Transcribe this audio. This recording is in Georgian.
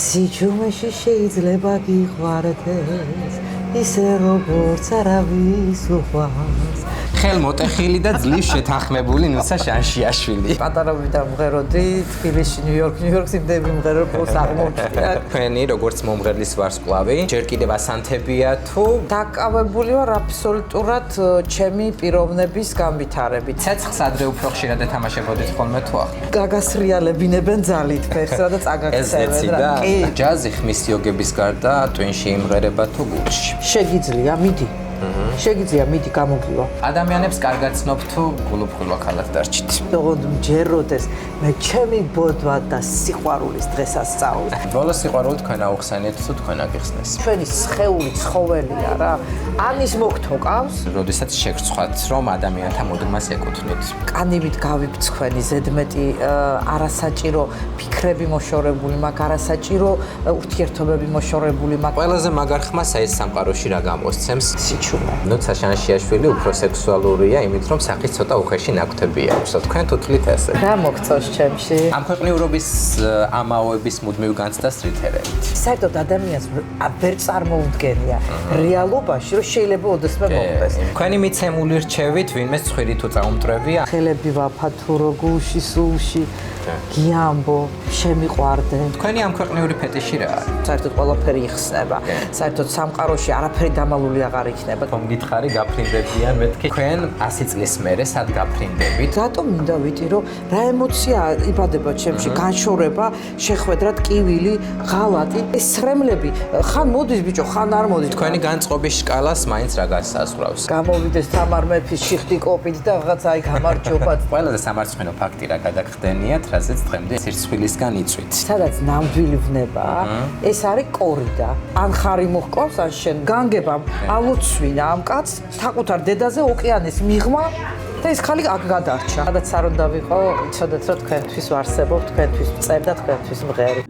სიჩუმეში შეიძლება გიყვარდეს ისე როგორც არავის უყვარს ხელმოტეხილი და ძლივ შეთანხმებული ნუცა შანშიაშვილი. პატარობიდან მღეროდი თბილისში, ნიუ-იორკს იმდები მღერო პლუს აღმოჩნდა. თქვენი როგორც მომღერლის ვარსკვლავი, ჯერ კიდევ ასანთებია თუ დაკავებული ვარ აბსოლუტურად ჩემი პიროვნების განვითარებით. ცეცხლს ადრე უფრო ხშირად ეთამაშებოდით ხოლმე თუ ახლა? გაგასრიალებინებენ ძალით ფერსა და წაგაქცევენ რა. კი, ჯაზი ხმის იოგების გარდა ტვინში იმღერება თუ გულში. შეგიძლია, მიდი. შეგიძლია მიდი გამოგივა. ადამიანებს კარგად ცნობ თუ გულუფხილვა ქალად დარჩით. თქო მჯეროდეს მე ჩემი ბოდვა და სიყვარულის დღეს ასწავლე. ბოლო სიყვარული თქვენ აუხსენეთ თუ თქვენ აგიხსნეს. ჩვენი სხეული ცხოველია რა. ანის მოგთოკავს. როდესაც შეგრცხვათ რომ ადამიანთა მოდმას ეკუთვნით. კანივით გავიფცხვენი ზედმეტი არასაჭირო ფიქრები მოშორებული მაქვს, არასაჭირო ურთიერთობები მოშორებული მაქვს. ყველაზე მაგარ ხმას ეს სამყაროში რა გამოსცემს? სიჩუმე. ნუცა შანშიაშვილი უფრო სექსუალურია, იმით რომ სახის ცოტა უხეში ნაკვთები აქვს. თქვენ თუთლით ესე. რა მოგწონს ჩემში? ამ ქვეყნიურობის ამაოების მუდმივ განცდას რითერებით. საერთოდ ადამიანს ვერ წარმოუდგენია რეალობაში, რომ შეიძლება ოდესმე მოხდეს. თქვენი მიცემული რჩევით ვინმე ცხვირი თუ წაუმტვრევია? ხელები ვაფათურო გულში სულში. გიამბო, შემიყვარდე. თქვენი ამ ქვეყნიური ფეტიში რა არის? საერთოდ ყველაფერი იხსნება. საერთოდ სამყაროში არაფერი დამალული აღარ იქნება. გითხარი გაფრინდებიან მეთქი. თქვენ 100 წლის მერე სად გაფრინდებით? რატომ მინდა ვიტირო, რა ემოცია იბადება ჩემში, განშორება, შეხვედრა, ტკივილი, ღალატი, ეს სრემლები, ხან მოდის ბიჭო, ხან არ მოდის. თქვენი განწყობის სკალას მაინც რა გასაზღვრავს? გამოვიდეს თამარ მეფის შიხტი კოპით და რაღაც აი გამარჯობა. ყველაზე სამარცხვინო ფაქტი რა გადაგხდენიათ, რაზეც დღემდე სირცხვილისგან იწვით. სადაც ნამდვილი ვნება, ეს არის კორიდა. ან ხარი მოჰყავს, ან შენ განგებამ ალოცვინა ამ კაცს, საკუთარ დედაზე ოკეანის მიღმა და ეს ხალი აქ გადარჩა. სადაც არ უნდა ვიყო, იცოდეთ რომ თქვენთვის ვარსებობ, თქვენთვის ვწერ და თქვენთვის მღერი.